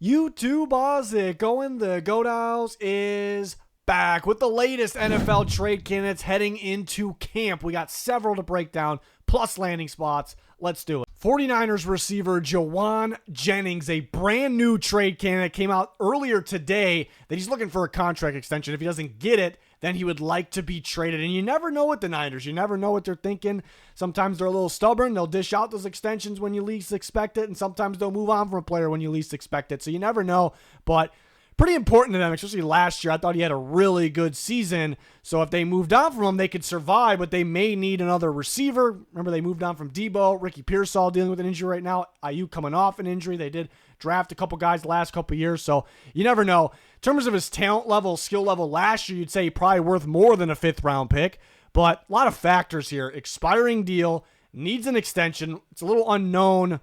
YouTube Oz going. The Godals is back with the latest NFL trade candidates heading into camp. We got several to break down, plus landing spots. Let's do it. 49ers receiver Jauan Jennings, a brand new trade candidate, came out earlier today that he's looking for a contract extension. If he doesn't get it, then he would like to be traded. And you never know with the Niners. You never know what they're thinking. Sometimes they're a little stubborn. They'll dish out those extensions when you least expect it. And sometimes they'll move on from a player when you least expect it. So you never know. But pretty important to them, especially last year. I thought he had a really good season. So if they moved on from him, they could survive, but they may need another receiver. Remember, they moved on from Debo. Ricky Pearsall dealing with an injury right now. Ayuk coming off an injury. They did draft a couple guys the last couple years, so you never know. In terms of his talent level, skill level last year, you'd say probably worth more than a fifth-round pick, but a lot of factors here. Expiring deal, needs an extension. It's a little unknown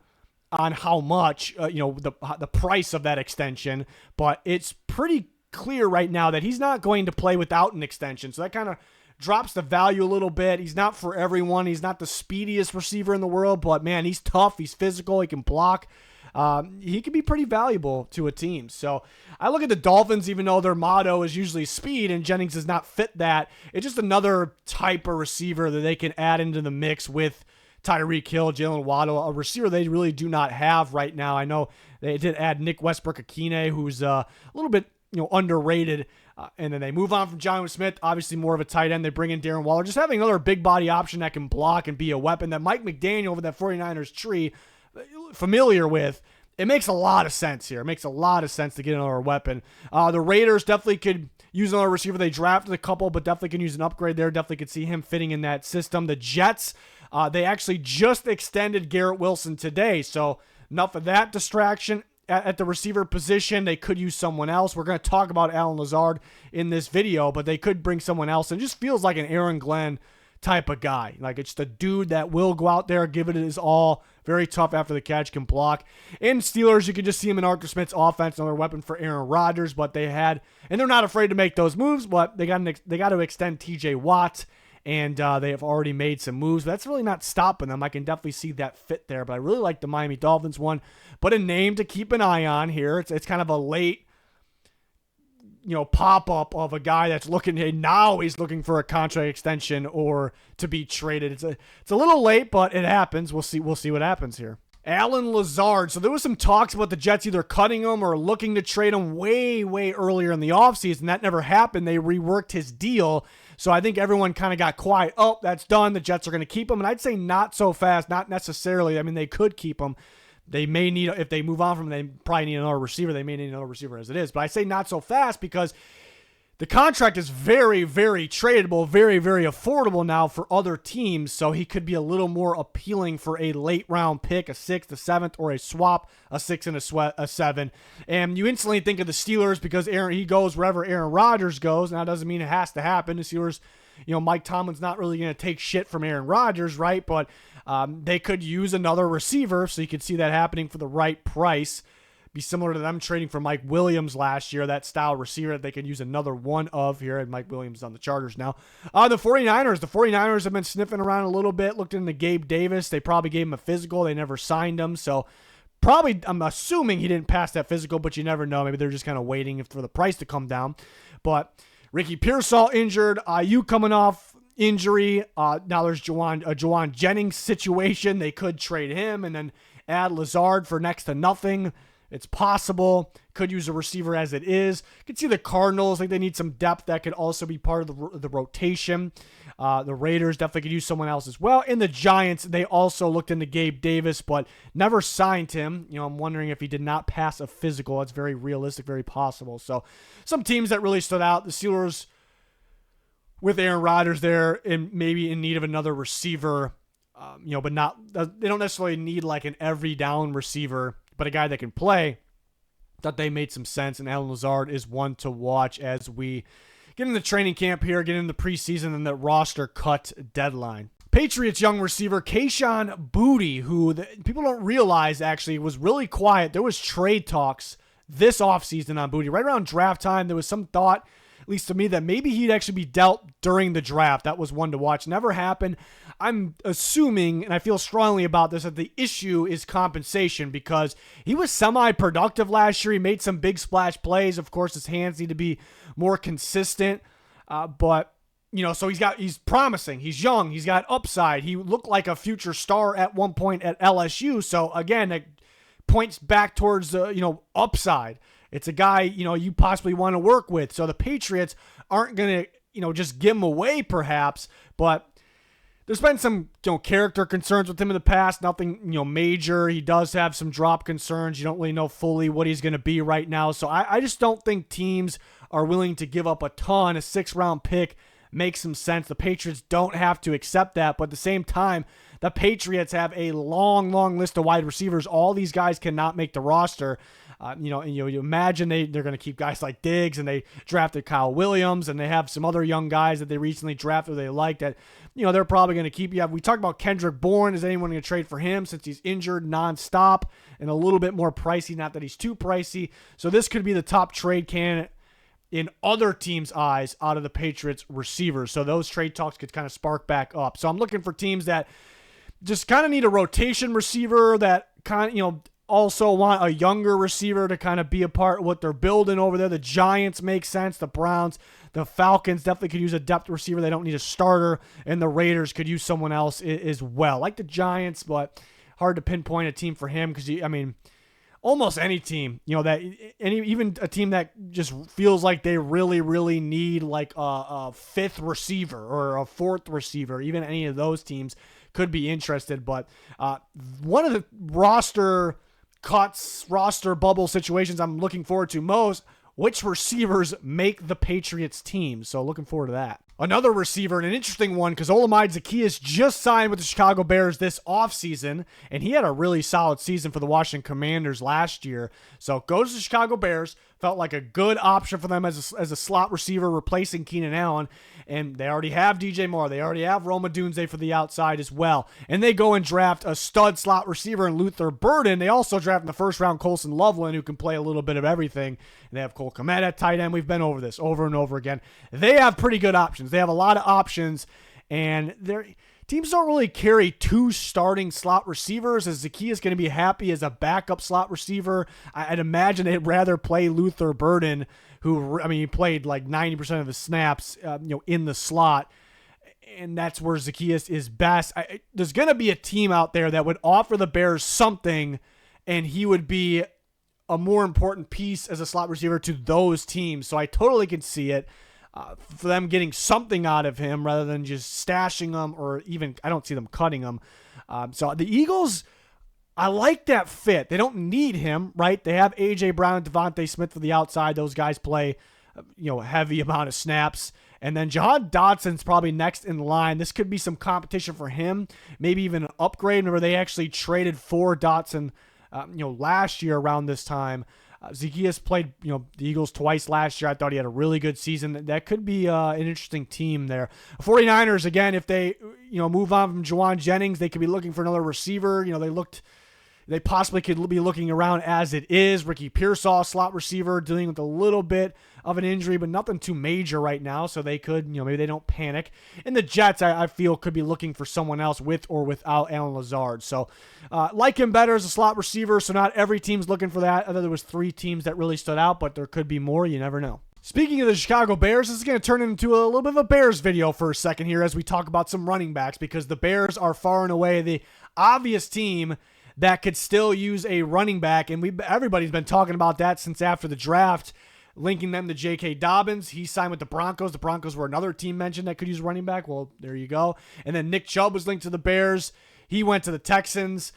on how much, the price of that extension, but it's pretty clear right now that he's not going to play without an extension, so that kind of drops the value a little bit. He's not for everyone. He's not the speediest receiver in the world, but man, he's tough. He's physical. He can block. He can be pretty valuable to a team. So I look at the Dolphins, even though their motto is usually speed and Jennings does not fit that. It's just another type of receiver that they can add into the mix with Tyreek Hill, Jalen Waddle, a receiver they really do not have right now. I know they did add Nick Westbrook-Akine, who's a little bit underrated. And then they move on from Jonnu Smith, obviously more of a tight end. They bring in Darren Waller, just having another big body option that can block and be a weapon that Mike McDaniel over that 49ers tree familiar with. It makes a lot of sense here. It makes a lot of sense to get another weapon. The Raiders definitely could use another receiver. They drafted a couple, but definitely can use an upgrade there. Definitely could see him fitting in that system. The Jets, they actually just extended Garrett Wilson today, so enough of that distraction. At the receiver position, they could use someone else. We're going to talk about Alan Lazard in this video, but they could bring someone else. And it just feels like an Aaron Glenn type of guy. Like, it's the dude that will go out there, give it his all, very tough after the catch, can block. In Steelers, you can just see him in Arthur Smith's offense, another weapon for Aaron Rodgers, but they had, and they're not afraid to make those moves, but they got to extend TJ Watt, and they have already made some moves. But that's really not stopping them. I can definitely see that fit there, but I really like the Miami Dolphins one. But a name to keep an eye on here. It's kind of a late pop-up of a guy that's looking, hey, now he's looking for a contract extension or to be traded. It's a little late, but it happens. We'll see what happens here. Alan Lazard. So there was some talks about the Jets either cutting him or looking to trade him way, way earlier in the offseason. That never happened. They reworked his deal. So I think everyone kind of got quiet. Oh, that's done. The Jets are going to keep him. And I'd say not so fast, not necessarily. I mean, they could keep him. They may need, if they move on from him, they probably need another receiver. They may need another receiver as it is. But I say not so fast because the contract is very, very tradable, very, very affordable now for other teams. So he could be a little more appealing for a late round pick, a 6th, a 7th, or a swap, a 6 and a 7. And you instantly think of the Steelers because he goes wherever Aaron Rodgers goes. Now, that doesn't mean it has to happen. The Steelers, Mike Tomlin's not really going to take shit from Aaron Rodgers, right? But they could use another receiver, so you could see that happening for the right price. Be similar to them trading for Mike Williams last year, that style receiver that they could use another one of here. And Mike Williams is on the Chargers now. The 49ers have been sniffing around a little bit, looked into Gabe Davis. They probably gave him a physical. They never signed him, so probably, I'm assuming he didn't pass that physical, but you never know. Maybe they're just kind of waiting for the price to come down. But Ricky Pearsall injured, Ayuk coming off injury. Now there's Jauan Jennings situation. They could trade him and then add Lazard for next to nothing. It's possible. Could use a receiver as it is. You can see the Cardinals, like they need some depth that could also be part of the rotation. The Raiders definitely could use someone else as well. And the Giants, they also looked into Gabe Davis, but never signed him. I'm wondering if he did not pass a physical. It's very realistic, very possible. So some teams that really stood out. The Steelers with Aaron Rodgers there and maybe in need of another receiver, but they don't necessarily need like an every down receiver, but a guy that can play. Thought they made some sense, and Alan Lazard is one to watch as we get into training camp here, get into the preseason and the roster cut deadline. Patriots young receiver Kayshon Boutte, who people don't realize actually was really quiet. There was trade talks this offseason on Boutte. Right around draft time, there was some thought at least to me, that maybe he'd actually be dealt during the draft. That was one to watch. Never happened. I'm assuming, and I feel strongly about this, that the issue is compensation because he was semi-productive last year. He made some big splash plays. Of course, his hands need to be more consistent, but so he's promising. He's young. He's got upside. He looked like a future star at one point at LSU. So again, it points back towards upside. It's a guy you possibly want to work with. So the Patriots aren't going to just give him away, perhaps, but there's been some character concerns with him in the past. Nothing major. He does have some drop concerns. You don't really know fully what he's going to be right now. So I just don't think teams are willing to give up a ton. A 6th-round pick makes some sense. The Patriots don't have to accept that, but at the same time, the Patriots have a long list of wide receivers. All these guys cannot make the roster. You imagine they're going to keep guys like Diggs, and they drafted Kyle Williams, and they have some other young guys that they recently drafted they like that, they're probably going to keep. We talked about Kendrick Bourne. Is anyone going to trade for him since he's injured nonstop and a little bit more pricey? Not that he's too pricey. So this could be the top trade candidate in other teams' eyes out of the Patriots receivers. So those trade talks could kind of spark back up. So I'm looking for teams that just kind of need a rotation receiver that kind of, also want a younger receiver to kind of be a part of what they're building over there. The Giants make sense. The Browns, the Falcons definitely could use a depth receiver. They don't need a starter. And the Raiders could use someone else as well. Like the Giants, but hard to pinpoint a team for him because, almost any team, even a team that just feels like they really need like a 5th receiver or a 4th receiver, even any of those teams could be interested. But one of the roster bubble situations I'm looking forward to most, which receivers make the Patriots team. So looking forward to that. Another receiver, and an interesting one, because Olamide Zaccheaus just signed with the Chicago Bears this offseason, and he had a really solid season for the Washington Commanders last year. So goes to the Chicago Bears, felt like a good option for them as a slot receiver replacing Keenan Allen, and they already have DJ Moore. They already have Roma Dunze for the outside as well. And they go and draft a stud slot receiver in Luther Burden. They also draft in the 1st round Colson Loveland, who can play a little bit of everything. And they have Cole Kmet at tight end. We've been over this over and over again. They have pretty good options. They have a lot of options, and their teams don't really carry 2 starting slot receivers. As Zaccheaus is going to be happy as a backup slot receiver, I'd imagine they'd rather play Luther Burden, who he played like 90% of his snaps, in the slot, and that's where Zaccheaus is best. There's going to be a team out there that would offer the Bears something, and he would be a more important piece as a slot receiver to those teams. So I totally can see it. For them getting something out of him rather than just stashing him, or even I don't see them cutting him. So the Eagles, I like that fit. They don't need him, right? They have A.J. Brown and Devontae Smith for the outside. Those guys play, heavy amount of snaps. And then Jahan Dotson's probably next in line. This could be some competition for him, maybe even an upgrade. Remember, they actually traded for Dotson, last year around this time. Zaccheaus played, the Eagles twice last year. I thought he had a really good season. That could be an interesting team there. 49ers, again, if they, move on from Jauan Jennings, they could be looking for another receiver. They possibly could be looking around as it is. Ricky Pearsall, slot receiver, dealing with a little bit of an injury, but nothing too major right now. So they could, maybe they don't panic. And the Jets, I feel, could be looking for someone else with or without Alan Lazard. So like him better as a slot receiver. So not every team's looking for that. I thought there was 3 teams that really stood out, but there could be more. You never know. Speaking of the Chicago Bears, this is going to turn into a little bit of a Bears video for a second here as we talk about some running backs, because the Bears are far and away the obvious team that could still use a running back, and everybody's been talking about that since after the draft, linking them to J.K. Dobbins. He signed with the Broncos. The Broncos were another team mentioned that could use running back. Well, there you go. And then Nick Chubb was linked to the Bears. He went to the Texans.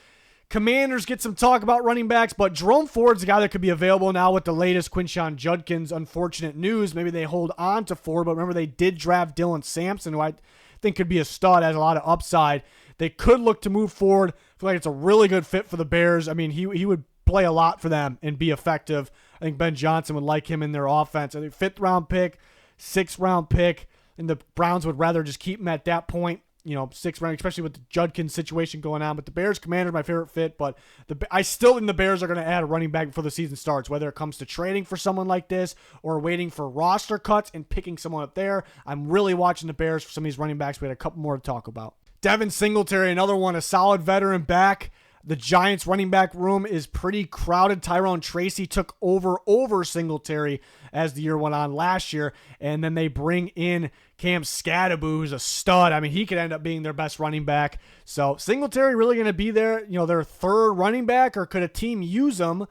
Commanders get some talk about running backs, but Jerome Ford's a guy that could be available now with the latest Quinshon Judkins unfortunate news. Maybe they hold on to Ford, but remember they did draft Dylan Sampson, who I think could be a stud, has a lot of upside. They could look to move forward. I feel like it's a really good fit for the Bears. He would play a lot for them and be effective. I think Ben Johnson would like him in their offense. I think 5th round pick, 6th round pick, and the Browns would rather just keep him at that point. sixth round, especially with the Judkins situation going on. But the Bears commander, my favorite fit. But I still think the Bears are going to add a running back before the season starts, whether it comes to trading for someone like this or waiting for roster cuts and picking someone up there. I'm really watching the Bears for some of these running backs. We had a couple more to talk about. Devin Singletary, another one, a solid veteran back. The Giants running back room is pretty crowded. Tyrone Tracy took over Singletary as the year went on last year. And then they bring in Cam Scadaboo, who's a stud. I mean, he could end up being their best running back. So Singletary really going to be their third running back, or could a team use him?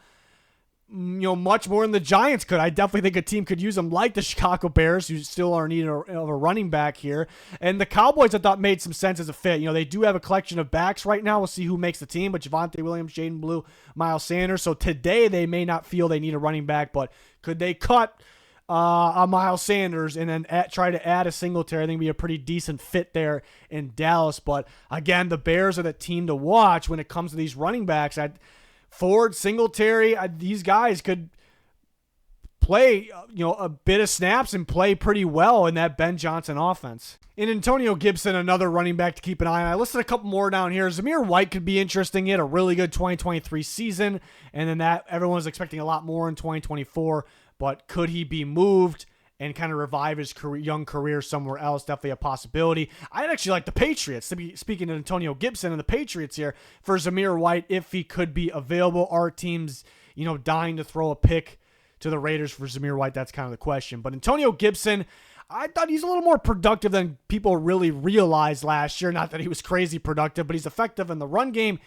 Much more than the Giants could. I definitely think a team could use them, like the Chicago Bears, who still are in need of a running back here. And the Cowboys, I thought, made some sense as a fit. They do have a collection of backs right now. We'll see who makes the team, but Javonte Williams, Jaden Blue, Miles Sanders. So today they may not feel they need a running back, but could they cut a Miles Sanders and then try to add a Singletary? I think it'd be a pretty decent fit there in Dallas. But again, the Bears are the team to watch when it comes to these running backs. Ford, Singletary, these guys could play, a bit of snaps and play pretty well in that Ben Johnson offense. In Antonio Gibson, another running back to keep an eye on. I listed a couple more down here. Zamir White could be interesting. He had a really good 2023 season, and then that everyone's expecting a lot more in 2024. But could he be moved and kind of revive his young career somewhere else? Definitely a possibility. I'd actually like the Patriots, speaking of Antonio Gibson and the Patriots here, for Zamir White, if he could be available. Our team's, dying to throw a pick to the Raiders for Zamir White. That's kind of the question. But Antonio Gibson, I thought he's a little more productive than people really realized last year. Not that he was crazy productive, but he's effective in the run game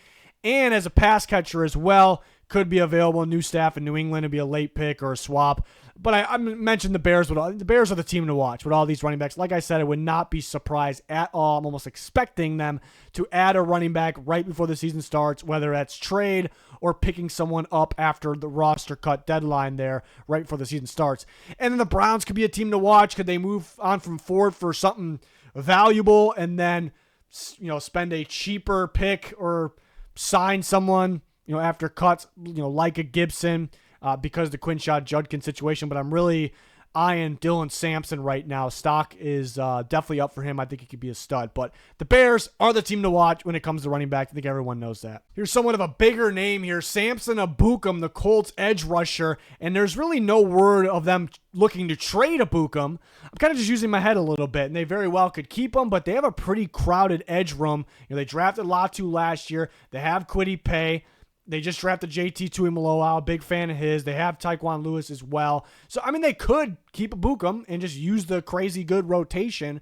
and as a pass catcher as well. Could be available. New staff in New England to be a late pick or a swap. But I mentioned the Bears. The Bears are the team to watch with all these running backs. Like I said, I would not be surprised at all. I'm almost expecting them to add a running back right before the season starts, whether that's trade or picking someone up after the roster cut deadline there right before the season starts. And then the Browns could be a team to watch. Could they move on from Ford for something valuable and then spend a cheaper pick or sign someone after cuts, like a Gibson, because the Quinshad Judkins situation. But I'm really eyeing Dylan Sampson right now. Stock is definitely up for him. I think he could be a stud. But the Bears are the team to watch when it comes to running back. I think everyone knows that. Here's somewhat of a bigger name here. Samson Ebukam, the Colts edge rusher. And there's really no word of them looking to trade Ebukam. I'm kind of just using my head a little bit, and they very well could keep him, but they have a pretty crowded edge room. They drafted Latu last year. They have Kwity Paye. They just drafted JT Tuimoloau, big fan of his. They have Tyquan Lewis as well. So, they could keep Ebukam and just use the crazy good rotation.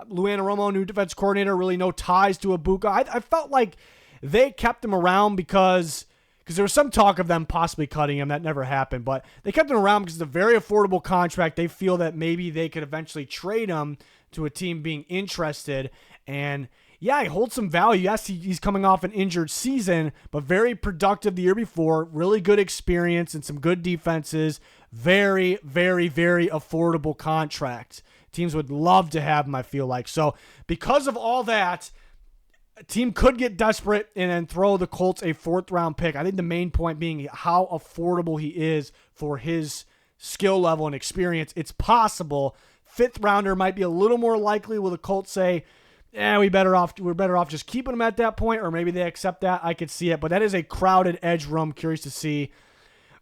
Lou Anarumo, new defense coordinator, really no ties to Ebukam. I felt like they kept him around because there was some talk of them possibly cutting him. That never happened. But they kept him around because it's a very affordable contract. They feel that maybe they could eventually trade him to a team being interested. And yeah, he holds some value. Yes, he's coming off an injured season, but very productive the year before. Really good experience and some good defenses. Very, very, very affordable contract. Teams would love to have him, I feel like. So because of all that, a team could get desperate and then throw the Colts a fourth-round pick. I think the main point being how affordable he is for his skill level and experience. It's possible. Fifth rounder might be a little more likely. Will the Colts say, we're better off just keeping him at that point, or maybe they accept that? I could see it, but that is a crowded edge room. Curious to see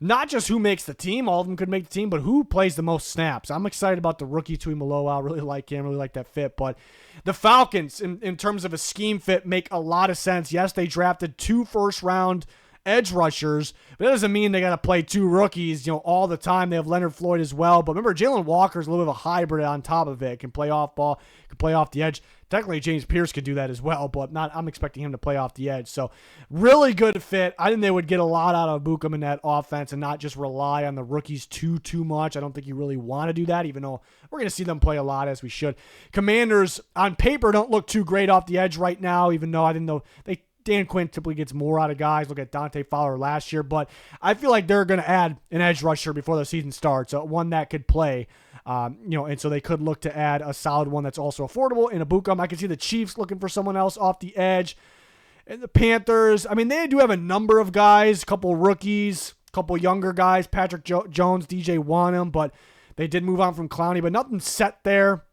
not just who makes the team, all of them could make the team, but who plays the most snaps. I'm excited about the rookie Tuimoloau. I really like him, really like that fit. But the Falcons, in terms of a scheme fit, make a lot of sense. Yes, they drafted 2 first-round edge rushers, but that doesn't mean they got to play 2 rookies, all the time. They have Leonard Floyd as well. But remember, Jalen Walker's a little bit of a hybrid on top of it. Can play off ball, can play off the edge. Technically, James Pierce could do that as well, but I'm expecting him to play off the edge. So really good fit. I think they would get a lot out of Ebukam in that offense and not just rely on the rookies too much. I don't think you really want to do that, even though we're going to see them play a lot, as we should. Commanders, on paper, don't look too great off the edge right now, even though I didn't know Dan Quinn typically gets more out of guys. Look at Dante Fowler last year. But I feel like they're going to add an edge rusher before the season starts, one that could play. And so they could look to add a solid one that's also affordable in Ebukam. I can see the Chiefs looking for someone else off the edge. And the Panthers, they do have a number of guys, a couple rookies, a couple younger guys, Patrick Jones, DJ Wanham, but they did move on from Clowney, but nothing set there.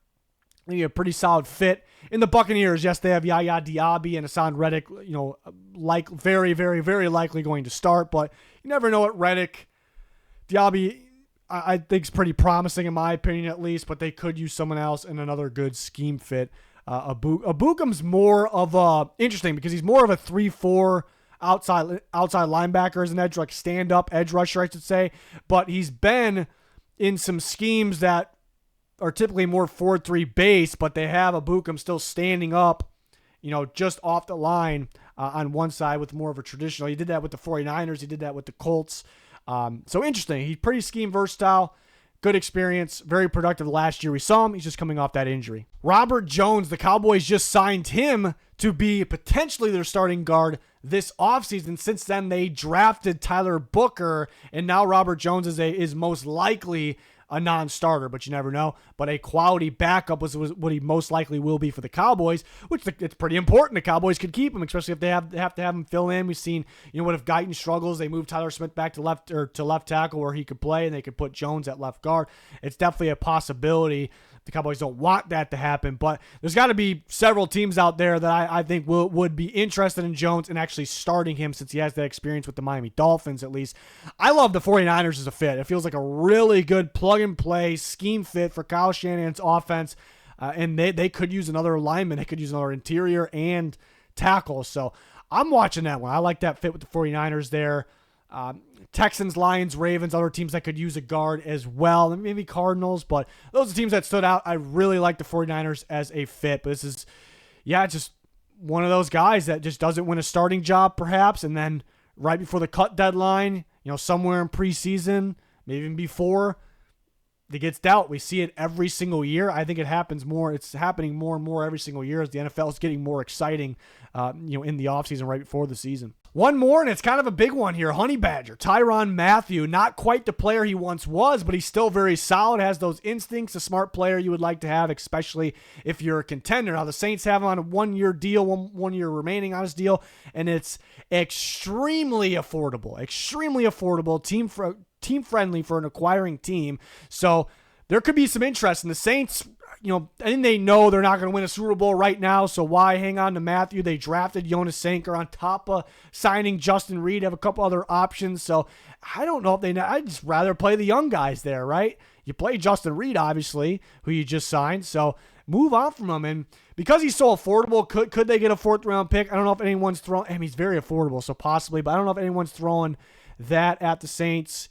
I think a pretty solid fit. In the Buccaneers, yes, they have Yaya Diaby and Hassan Reddick, like very, very, very likely going to start, but you never know at Reddick. Diaby, I think, is pretty promising in my opinion at least, but they could use someone else in another good scheme fit. Ebukam's more of a, interesting because he's more of a 3-4 outside linebacker as an edge, like stand-up edge rusher, I should say, but he's been in some schemes that are typically more 4-3 base, but they have Ebukam still standing up, just off the line on one side with more of a traditional. He did that with the 49ers. He did that with the Colts. So interesting. He's pretty scheme versatile, good experience, very productive last year. We saw him. He's just coming off that injury. Robert Jones, the Cowboys just signed him to be potentially their starting guard this offseason. Since then, they drafted Tyler Booker, and now Robert Jones is most likely a non-starter, but you never know. But a quality backup was what he most likely will be for the Cowboys, which it's pretty important. The Cowboys could keep him, especially if they have to have him fill in. We've seen, what if Guyton struggles, they move Tyler Smith back to left tackle where he could play, and they could put Jones at left guard. It's definitely a possibility. The Cowboys don't want that to happen, but there's got to be several teams out there that I think would be interested in Jones and actually starting him since he has that experience with the Miami Dolphins at least. I love the 49ers as a fit. It feels like a really good plug-and-play scheme fit for Kyle Shanahan's offense, and they could use another lineman. They could use another interior and tackle, so I'm watching that one. I like that fit with the 49ers there. Texans, Lions, Ravens, other teams that could use a guard as well. Maybe Cardinals, but those are teams that stood out. I really like the 49ers as a fit, but this is, just one of those guys that just doesn't win a starting job perhaps, and then right before the cut deadline, somewhere in preseason, maybe even before, it gets dealt. We see it every single year. I think it happens more. It's happening more and more every single year as the NFL is getting more exciting, in the offseason right before the season. One more, and it's kind of a big one here. Honey Badger, Tyrann Mathieu. Not quite the player he once was, but he's still very solid, has those instincts, a smart player you would like to have, especially if you're a contender. Now, the Saints have him on a one-year deal, one year remaining on his deal, and it's extremely affordable, team-friendly for an acquiring team. So there could be some interest in the Saints. I think they know they're not going to win a Super Bowl right now, so why hang on to Mathieu? They drafted Jonas Sanker on top of signing Justin Reed, have a couple other options, so I don't know if I'd just rather play the young guys there, right? You play Justin Reed, obviously, who you just signed, so move on from him, and because he's so affordable, could they get a 4th-round pick? I don't know if anyone's throwing, he's very affordable, so possibly, but I don't know if anyone's throwing that at the Saints,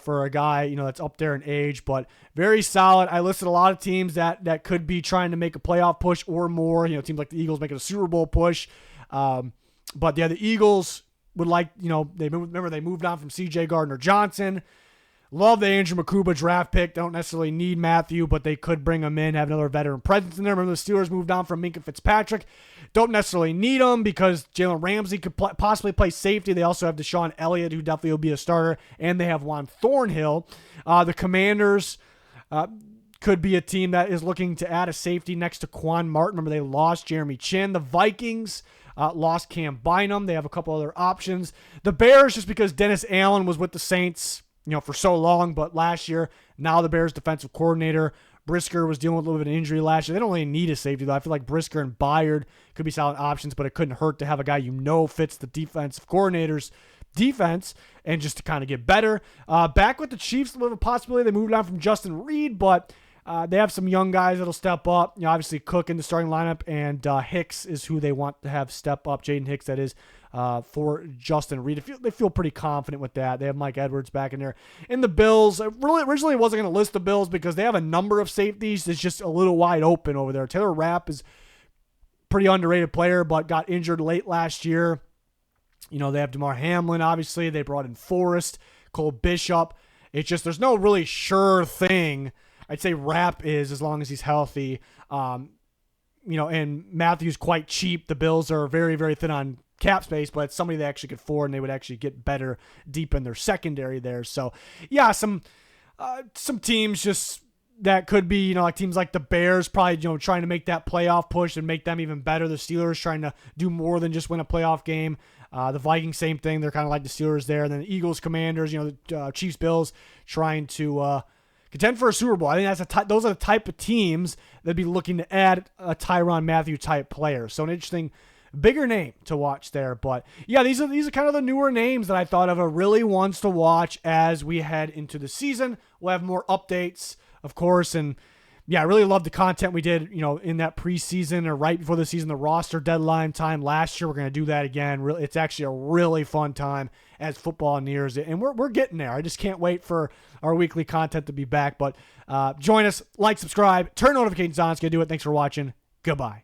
for a guy, that's up there in age, but very solid. I listed a lot of teams that could be trying to make a playoff push or more, teams like the Eagles making a Super Bowl push. But the Eagles would like, they moved on from CJ Gardner-Johnson. Love the Andrew Makuba draft pick. They don't necessarily need Mathieu, but they could bring him in, have another veteran presence in there. Remember the Steelers moved on from Minkah Fitzpatrick. Don't necessarily need him because Jalen Ramsey could possibly play safety. They also have Deshaun Elliott, who definitely will be a starter, and they have Juan Thornhill. The Commanders could be a team that is looking to add a safety next to Quan Martin. Remember, they lost Jeremy Chin. The Vikings lost Cam Bynum. They have a couple other options. The Bears, just because Dennis Allen was with the Saints, for so long, but last year, now the Bears defensive coordinator, Brisker was dealing with a little bit of injury last year. They don't really need a safety, though. I feel like Brisker and Byard could be solid options, but it couldn't hurt to have a guy fits the defensive coordinator's defense and just to kind of get better. Back with the Chiefs, a little possibility. They moved on from Justin Reed, but they have some young guys that'll step up. Obviously Cook in the starting lineup, and Hicks is who they want to have step up. Jaden Hicks, that is, for Justin Reed. They feel pretty confident with that. They have Mike Edwards back in there. In the Bills, originally wasn't going to list the Bills because they have a number of safeties that's just a little wide open over there. Taylor Rapp is a pretty underrated player, but got injured late last year. They have DeMar Hamlin, obviously. They brought in Forrest, Cole Bishop. It's just there's no really sure thing. I'd say Rapp is, as long as he's healthy. And Matthew's quite cheap. The Bills are very, very thin on cap space, but it's somebody they actually could afford, and they would actually get better deep in their secondary there. So, some teams just that could be, like teams like the Bears probably, trying to make that playoff push and make them even better. The Steelers trying to do more than just win a playoff game. The Vikings, same thing. They're kind of like the Steelers there. And then the Eagles, Commanders, the Chiefs, Bills trying to contend for a Super Bowl. I think those are the type of teams that'd be looking to add a Tyrann Mathieu type player. So an interesting, bigger name to watch there. But yeah, these are kind of the newer names that I thought of are really ones to watch as we head into the season. We'll have more updates, of course, and yeah, I really love the content we did, in that preseason or right before the season, the roster deadline time last year. We're going to do that again. It's actually a really fun time as football nears it, and we're getting there. I just can't wait for our weekly content to be back. But join us, like, subscribe, turn notifications on. It's going to do it. Thanks for watching. Goodbye.